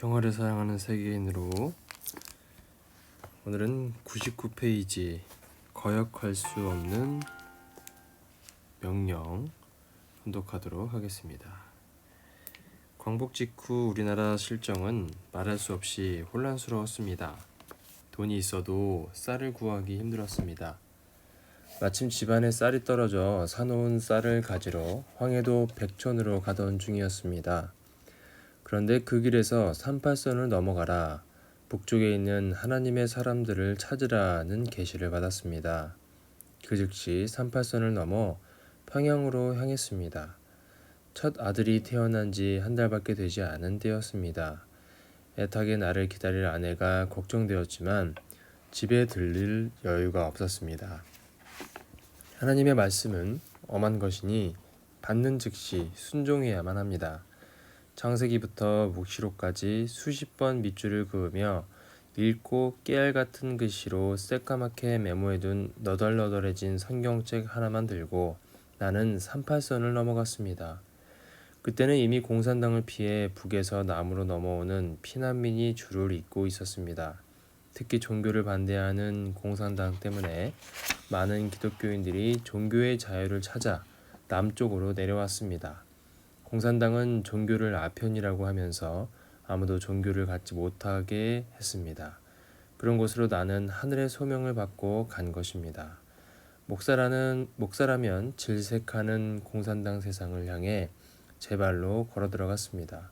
경화를 사랑하는 세계인으로 오늘은 99페이지 거역할 수 없는 명령 혼독하도록 하겠습니다. 광복 직후 우리나라 실정은 말할 수 없이 혼란스러웠습니다. 돈이 있어도 쌀을 구하기 힘들었습니다. 마침 집안에 쌀이 떨어져 사놓은 쌀을 가지러 황해도 백촌으로 가던 중이었습니다. 그런데 그 길에서 38선을 넘어가라, 북쪽에 있는 하나님의 사람들을 찾으라는 계시를 받았습니다. 그 즉시 38선을 넘어 평양으로 향했습니다. 첫 아들이 태어난 지 한 달밖에 되지 않은 때였습니다. 애타게 나를 기다릴 아내가 걱정되었지만 집에 들릴 여유가 없었습니다. 하나님의 말씀은 엄한 것이니 받는 즉시 순종해야만 합니다. 창세기부터 묵시록까지 수십 번 밑줄을 그으며 읽고 깨알 같은 글씨로 새까맣게 메모해둔 너덜너덜해진 성경책 하나만 들고 나는 38선을 넘어갔습니다. 그때는 이미 공산당을 피해 북에서 남으로 넘어오는 피난민이 줄을 잇고 있었습니다. 특히 종교를 반대하는 공산당 때문에 많은 기독교인들이 종교의 자유를 찾아 남쪽으로 내려왔습니다. 공산당은 종교를 아편이라고 하면서 아무도 종교를 갖지 못하게 했습니다. 그런 곳으로 나는 하늘의 소명을 받고 간 것입니다. 목사라면 질색하는 공산당 세상을 향해 제 발로 걸어 들어갔습니다.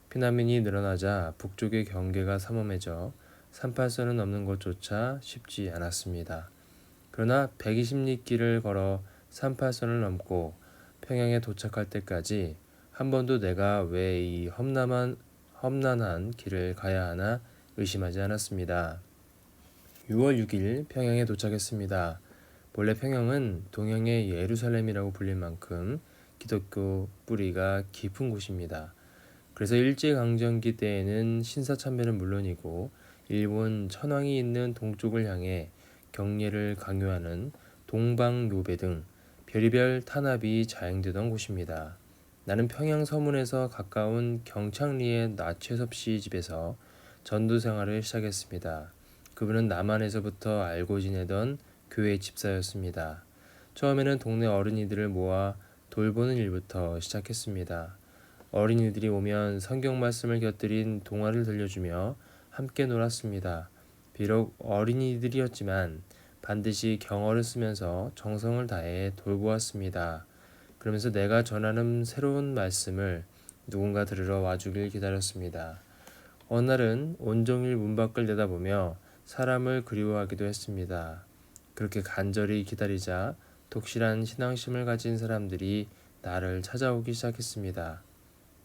피난민이 늘어나자 북쪽의 경계가 삼엄해져 38선을 넘는 것조차 쉽지 않았습니다. 그러나 120리 길을 걸어 38선을 넘고 평양에 도착할 때까지 한 번도 내가 왜 이 험난한 길을 가야 하나 의심하지 않았습니다. 6월 6일 평양에 도착했습니다. 본래 평양은 동양의 예루살렘이라고 불릴 만큼 기독교 뿌리가 깊은 곳입니다. 그래서 일제강점기 때에는 신사참배는 물론이고 일본 천황이 있는 동쪽을 향해 경례를 강요하는 동방요배 등 별의별 탄압이 자행되던 곳입니다. 나는 평양 서문에서 가까운 경창리의 나최섭 씨 집에서 전도 생활을 시작했습니다. 그분은 남한에서부터 알고 지내던 교회 집사였습니다. 처음에는 동네 어린이들을 모아 돌보는 일부터 시작했습니다. 어린이들이 오면 성경 말씀을 곁들인 동화를 들려주며 함께 놀았습니다. 비록 어린이들이었지만 반드시 경어를 쓰면서 정성을 다해 돌보았습니다. 그러면서 내가 전하는 새로운 말씀을 누군가 들으러 와주길 기다렸습니다. 어느 날은 온종일 문 밖을 내다보며 사람을 그리워하기도 했습니다. 그렇게 간절히 기다리자 독실한 신앙심을 가진 사람들이 나를 찾아오기 시작했습니다.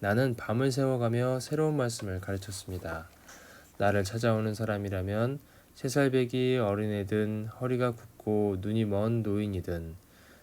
나는 밤을 새워가며 새로운 말씀을 가르쳤습니다. 나를 찾아오는 사람이라면 3살배기 어린애든 허리가 굽고 눈이 먼 노인이든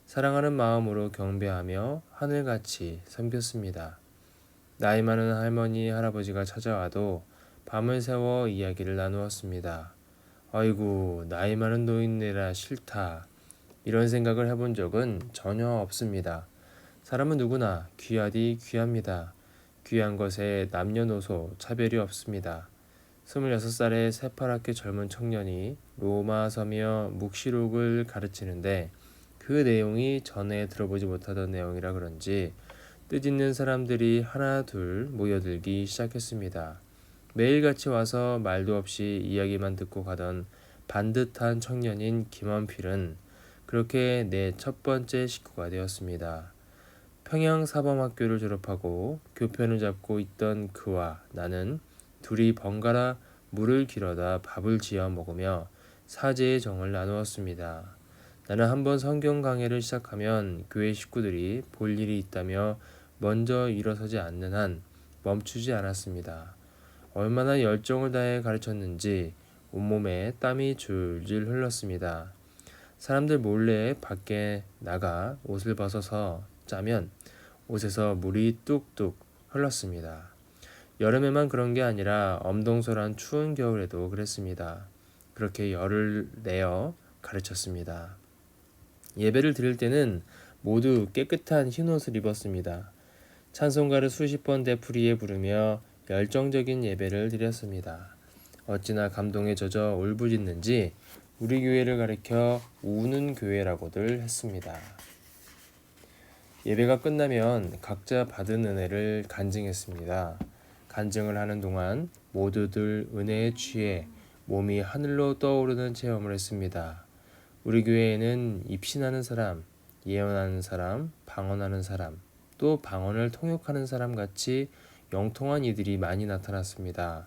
사랑하는 마음으로 경배하며 하늘같이 섬겼습니다. 나이 많은 할머니, 할아버지가 찾아와도 밤을 새워 이야기를 나누었습니다. 아이고, 나이 많은 노인네라 싫다. 이런 생각을 해본 적은 전혀 없습니다. 사람은 누구나 귀하디 귀합니다. 귀한 것에 남녀노소 차별이 없습니다. 26살의 새파랗게 젊은 청년이 로마서며 묵시록을 가르치는데 그 내용이 전에 들어보지 못하던 내용이라 그런지 뜻있는 사람들이 하나 둘 모여들기 시작했습니다. 매일같이 와서 말도 없이 이야기만 듣고 가던 반듯한 청년인 김원필은 그렇게 내 첫 번째 식구가 되었습니다. 평양사범학교를 졸업하고 교편을 잡고 있던 그와 나는 둘이 번갈아 물을 길어다 밥을 지어 먹으며 사제의 정을 나누었습니다. 나는 한번 성경 강해를 시작하면 교회 식구들이 볼 일이 있다며 먼저 일어서지 않는 한 멈추지 않았습니다. 얼마나 열정을 다해 가르쳤는지 온몸에 땀이 줄줄 흘렀습니다. 사람들 몰래 밖에 나가 옷을 벗어서 짜면 옷에서 물이 뚝뚝 흘렀습니다. 여름에만 그런 게 아니라 엄동설한 추운 겨울에도 그랬습니다. 그렇게 열을 내어 가르쳤습니다. 예배를 드릴 때는 모두 깨끗한 흰옷을 입었습니다. 찬송가를 수십 번 되풀이해 부르며 열정적인 예배를 드렸습니다. 어찌나 감동에 젖어 울부짖는지 우리 교회를 가리켜 우는 교회라고들 했습니다. 예배가 끝나면 각자 받은 은혜를 간증했습니다. 간증을 하는 동안 모두들 은혜에 취해 몸이 하늘로 떠오르는 체험을 했습니다. 우리 교회에는 입신하는 사람, 예언하는 사람, 방언하는 사람, 또 방언을 통역하는 사람 같이 영통한 이들이 많이 나타났습니다.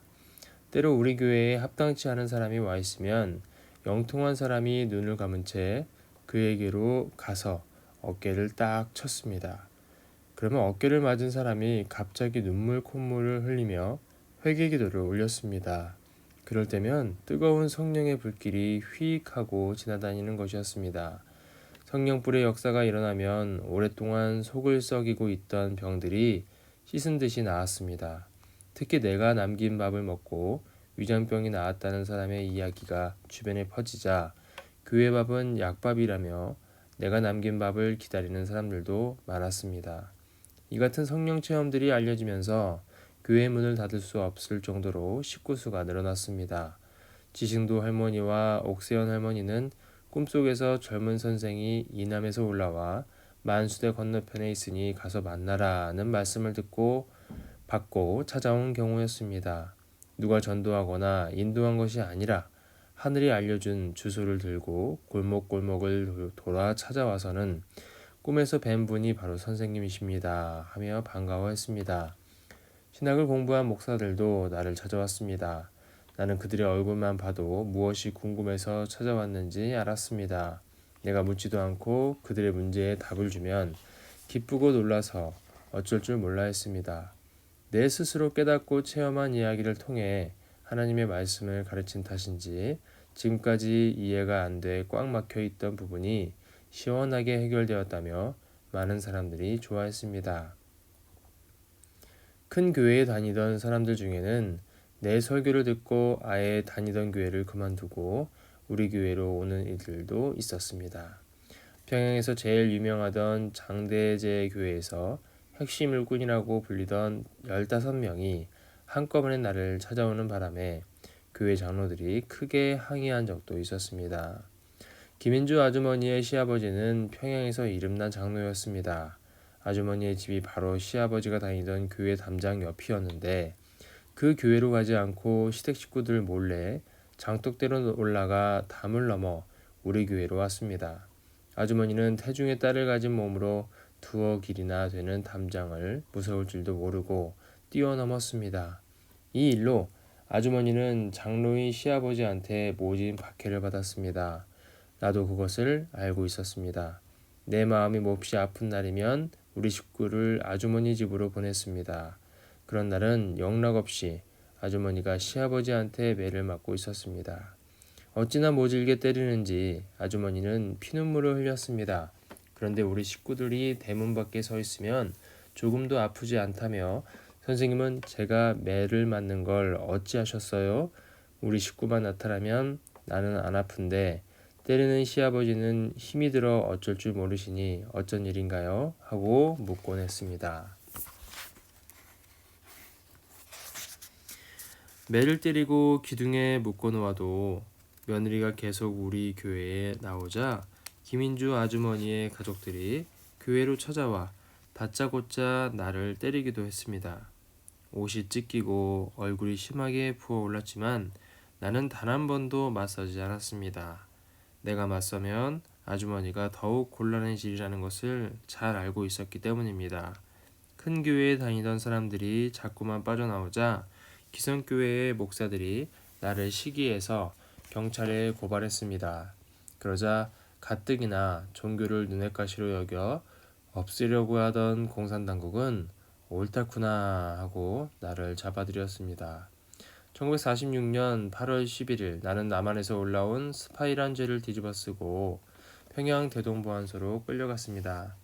때로 우리 교회에 합당치 않은 사람이 와 있으면 영통한 사람이 눈을 감은 채 그에게로 가서 어깨를 딱 쳤습니다. 그러면 어깨를 맞은 사람이 갑자기 눈물 콧물을 흘리며 회개기도를 올렸습니다. 그럴 때면 뜨거운 성령의 불길이 휘익하고 지나다니는 것이었습니다. 성령불의 역사가 일어나면 오랫동안 속을 썩이고 있던 병들이 씻은 듯이 나았습니다. 특히 내가 남긴 밥을 먹고 위장병이 나았다는 사람의 이야기가 주변에 퍼지자 교회 밥은 약밥이라며 내가 남긴 밥을 기다리는 사람들도 많았습니다. 이 같은 성령 체험들이 알려지면서 교회 문을 닫을 수 없을 정도로 식구수가 늘어났습니다. 지승도 할머니와 옥세연 할머니는 꿈속에서 젊은 선생이 이남에서 올라와 만수대 건너편에 있으니 가서 만나라는 말씀을 받고 찾아온 경우였습니다. 누가 전도하거나 인도한 것이 아니라 하늘이 알려준 주소를 들고 골목골목을 돌아 찾아와서는 꿈에서 뵌 분이 바로 선생님이십니다 하며 반가워했습니다. 신학을 공부한 목사들도 나를 찾아왔습니다. 나는 그들의 얼굴만 봐도 무엇이 궁금해서 찾아왔는지 알았습니다. 내가 묻지도 않고 그들의 문제에 답을 주면 기쁘고 놀라서 어쩔 줄 몰라 했습니다. 내 스스로 깨닫고 체험한 이야기를 통해 하나님의 말씀을 가르친 탓인지 지금까지 이해가 안 돼 꽉 막혀 있던 부분이 시원하게 해결되었다며 많은 사람들이 좋아했습니다. 큰 교회에 다니던 사람들 중에는 내 설교를 듣고 아예 다니던 교회를 그만두고 우리 교회로 오는 이들도 있었습니다. 평양에서 제일 유명하던 장대제 교회에서 핵심 일꾼이라고 불리던 15명이 한꺼번에 나를 찾아오는 바람에 교회 장로들이 크게 항의한 적도 있었습니다. 김인주 아주머니의 시아버지는 평양에서 이름난 장로였습니다. 아주머니의 집이 바로 시아버지가 다니던 교회 담장 옆이었는데 그 교회로 가지 않고 시댁 식구들 몰래 장독대로 올라가 담을 넘어 우리 교회로 왔습니다. 아주머니는 태중의 딸을 가진 몸으로 2억 길이나 되는 담장을 무서울 줄도 모르고 뛰어넘었습니다. 이 일로 아주머니는 장로인 시아버지한테 모진 박해를 받았습니다. 나도 그것을 알고 있었습니다. 내 마음이 몹시 아픈 날이면 우리 식구를 아주머니 집으로 보냈습니다. 그런 날은 영락없이 아주머니가 시아버지한테 매를 맞고 있었습니다. 어찌나 모질게 때리는지 아주머니는 피눈물을 흘렸습니다. 그런데 우리 식구들이 대문 밖에 서 있으면 조금도 아프지 않다며 선생님은 제가 매를 맞는 걸 어찌하셨어요? 우리 식구만 나타나면 나는 안 아픈데 때리는 시아버지는 힘이 들어 어쩔 줄 모르시니 어쩐 일인가요? 하고 묻곤 했습니다. 매를 때리고 기둥에 묶어놓아도 며느리가 계속 우리 교회에 나오자 김인주 아주머니의 가족들이 교회로 찾아와 다짜고짜 나를 때리기도 했습니다. 옷이 찢기고 얼굴이 심하게 부어올랐지만 나는 단 한 번도 맞서지 않았습니다. 내가 맞서면 아주머니가 더욱 곤란해지리라는 것을 잘 알고 있었기 때문입니다. 큰 교회에 다니던 사람들이 자꾸만 빠져나오자 기성교회의 목사들이 나를 시기해서 경찰에 고발했습니다. 그러자 가뜩이나 종교를 눈엣가시로 여겨 없애려고 하던 공산당국은 옳다구나 하고 나를 잡아들였습니다. 1946년 8월 11일 나는 남한에서 올라온 스파이란 죄를 뒤집어쓰고 평양 대동보안소로 끌려갔습니다.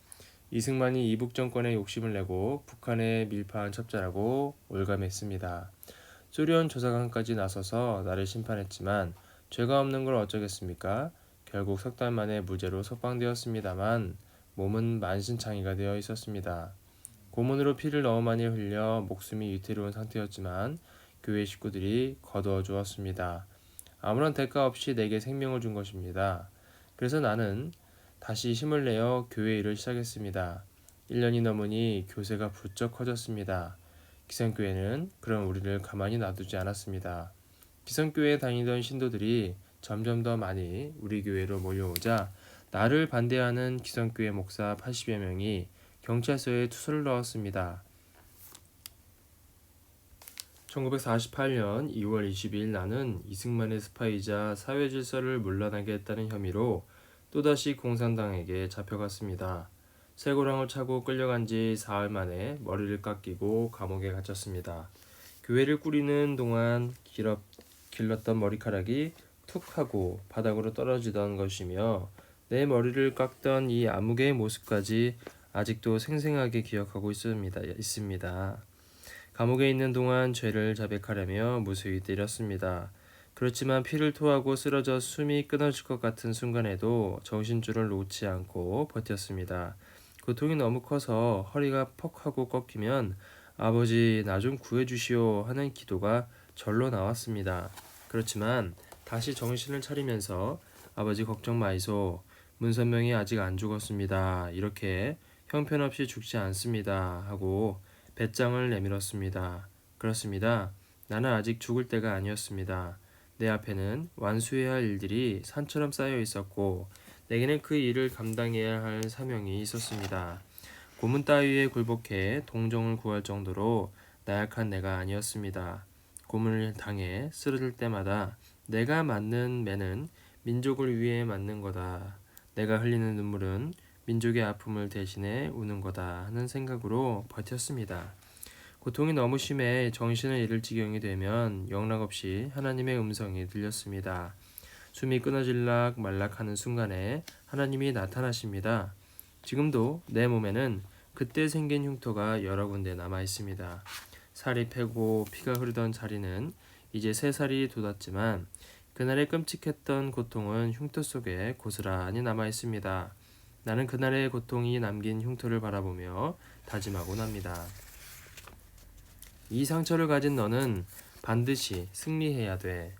이승만이 이북 정권에 욕심을 내고 북한에 밀파한 첩자라고 올감했습니다. 소련 조사관까지 나서서 나를 심판했지만 죄가 없는 걸 어쩌겠습니까? 결국 석 달 만에 무죄로 석방되었습니다만 몸은 만신창이가 되어 있었습니다. 고문으로 피를 너무 많이 흘려 목숨이 위태로운 상태였지만 교회 식구들이 거두어 주었습니다. 아무런 대가 없이 내게 생명을 준 것입니다. 그래서 나는 다시 힘을 내어 교회 일을 시작했습니다. 1년이 넘으니 교세가 부쩍 커졌습니다. 기성교회는 그런 우리를 가만히 놔두지 않았습니다. 기성교회에 다니던 신도들이 점점 더 많이 우리 교회로 몰려오자 나를 반대하는 기성교회 목사 80여 명이 경찰서에 투서를 넣었습니다. 1948년 2월 22일 나는 이승만의 스파이자 사회질서를 물러나게 했다는 혐의로 또다시 공산당에게 잡혀갔습니다. 쇠고랑을 차고 끌려간 지 사흘 만에 머리를 깎이고 감옥에 갇혔습니다. 교회를 꾸리는 동안 길렀던 머리카락이 툭 하고 바닥으로 떨어지던 것이며 내 머리를 깎던 이 암흑의 모습까지 아직도 생생하게 기억하고 있습니다. 감옥에 있는 동안 죄를 자백하려며 무수히 때렸습니다. 그렇지만 피를 토하고 쓰러져 숨이 끊어질 것 같은 순간에도 정신줄을 놓지 않고 버텼습니다. 고통이 너무 커서 허리가 퍽 하고 꺾이면 아버지 나 좀 구해주시오 하는 기도가 절로 나왔습니다. 그렇지만 다시 정신을 차리면서 아버지 걱정 마이소. 문선명이 아직 안 죽었습니다. 이렇게 형편없이 죽지 않습니다. 하고 배짱을 내밀었습니다. 그렇습니다. 나는 아직 죽을 때가 아니었습니다. 내 앞에는 완수해야 할 일들이 산처럼 쌓여 있었고 내게는 그 일을 감당해야 할 사명이 있었습니다. 고문 따위에 굴복해 동정을 구할 정도로 나약한 내가 아니었습니다. 고문을 당해 쓰러질 때마다 내가 맞는 매는 민족을 위해 맞는 거다. 내가 흘리는 눈물은 민족의 아픔을 대신해 우는 거다 하는 생각으로 버텼습니다. 고통이 너무 심해 정신을 잃을 지경이 되면 영락없이 하나님의 음성이 들렸습니다. 숨이 끊어질락 말락하는 순간에 하나님이 나타나십니다. 지금도 내 몸에는 그때 생긴 흉터가 여러 군데 남아 있습니다. 살이 패고 피가 흐르던 자리는 이제 3살이 돋았지만 그날의 끔찍했던 고통은 흉터 속에 고스란히 남아 있습니다. 나는 그날의 고통이 남긴 흉터를 바라보며 다짐하곤 합니다. 이 상처를 가진 너는 반드시 승리해야 돼.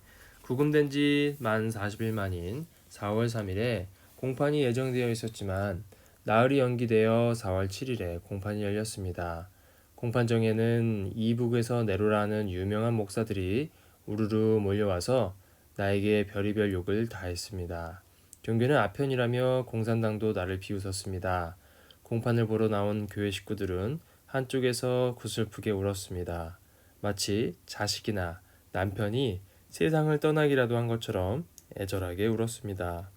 구금된 지 만 40일 만인 4월 3일에 공판이 예정되어 있었지만 나흘이 연기되어 4월 7일에 공판이 열렸습니다. 공판정에는 이북에서 내로라는 유명한 목사들이 우르르 몰려와서 나에게 별의별 욕을 다했습니다. 종교는 아편이라며 공산당도 나를 비웃었습니다. 공판을 보러 나온 교회 식구들은 한쪽에서 구슬프게 울었습니다. 마치 자식이나 남편이 세상을 떠나기라도 한 것처럼 애절하게 울었습니다.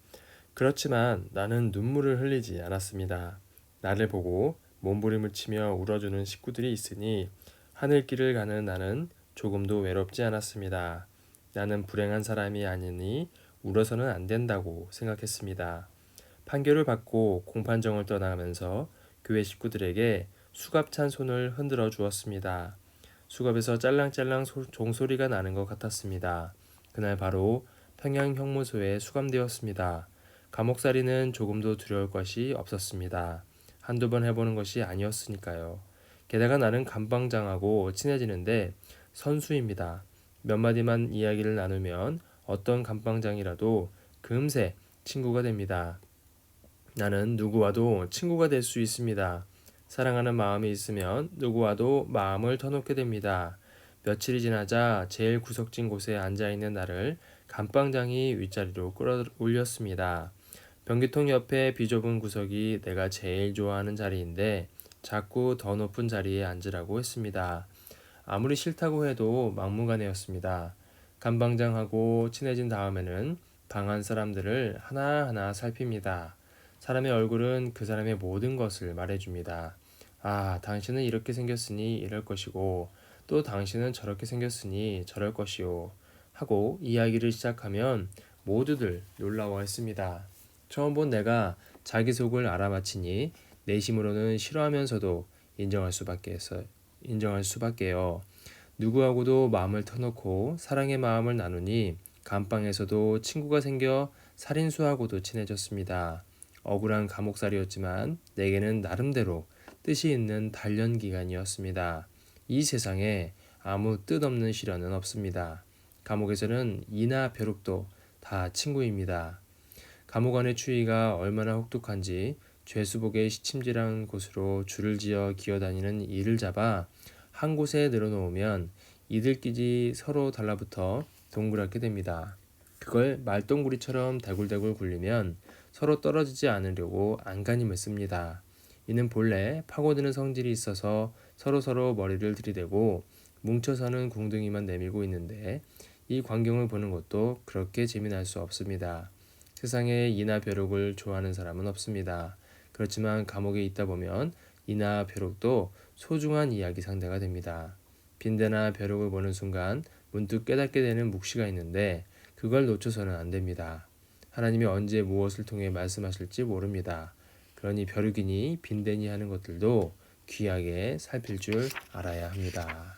그렇지만 나는 눈물을 흘리지 않았습니다. 나를 보고 몸부림을 치며 울어주는 식구들이 있으니 하늘길을 가는 나는 조금도 외롭지 않았습니다. 나는 불행한 사람이 아니니 울어서는 안 된다고 생각했습니다. 판결을 받고 공판정을 떠나가면서 교회 식구들에게 수갑찬 손을 흔들어 주었습니다. 수갑에서 짤랑짤랑 종소리가 나는 것 같았습니다. 그날 바로 평양 형무소에 수감되었습니다. 감옥살이는 조금도 두려울 것이 없었습니다. 한두 번 해보는 것이 아니었으니까요. 게다가 나는 감방장하고 친해지는데 선수입니다. 몇 마디만 이야기를 나누면 어떤 감방장이라도 금세 친구가 됩니다. 나는 누구와도 친구가 될 수 있습니다. 사랑하는 마음이 있으면 누구와도 마음을 터놓게 됩니다. 며칠이 지나자 제일 구석진 곳에 앉아있는 나를 감방장이 윗자리로 끌어올렸습니다. 변기통 옆에 비좁은 구석이 내가 제일 좋아하는 자리인데 자꾸 더 높은 자리에 앉으라고 했습니다. 아무리 싫다고 해도 막무가내였습니다. 감방장하고 친해진 다음에는 방한 사람들을 하나하나 살핍니다. 사람의 얼굴은 그 사람의 모든 것을 말해줍니다. 아, 당신은 이렇게 생겼으니 이럴 것이고 또 당신은 저렇게 생겼으니 저럴 것이요 하고 이야기를 시작하면 모두들 놀라워했습니다. 처음 본 내가 자기 속을 알아맞히니 내심으로는 싫어하면서도 인정할 수밖에요. 누구하고도 마음을 터놓고 사랑의 마음을 나누니 감방에서도 친구가 생겨 살인수하고도 친해졌습니다. 억울한 감옥살이였지만 내게는 나름대로 뜻이 있는 단련 기간이었습니다. 이 세상에 아무 뜻없는 시련은 없습니다. 감옥에서는 이나 벼룩도 다 친구입니다. 감옥 안의 추위가 얼마나 혹독한지 죄수복의 시침질한 곳으로 줄을 지어 기어다니는 이를 잡아 한 곳에 늘어놓으면 이들끼리 서로 달라붙어 동그랗게 됩니다. 그걸 말똥구리처럼 대굴대굴 굴리면 서로 떨어지지 않으려고 안간힘을 씁니다. 이는 본래 파고드는 성질이 있어서 서로서로 머리를 들이대고 뭉쳐서는 궁둥이만 내밀고 있는데 이 광경을 보는 것도 그렇게 재미날 수 없습니다. 세상에 이나 벼룩을 좋아하는 사람은 없습니다. 그렇지만 감옥에 있다 보면 이나 벼룩도 소중한 이야기 상대가 됩니다. 빈대나 벼룩을 보는 순간 문득 깨닫게 되는 묵시가 있는데 그걸 놓쳐서는 안 됩니다. 하나님이 언제 무엇을 통해 말씀하실지 모릅니다. 그러니 벼룩이니 빈대니 하는 것들도 귀하게 살필 줄 알아야 합니다.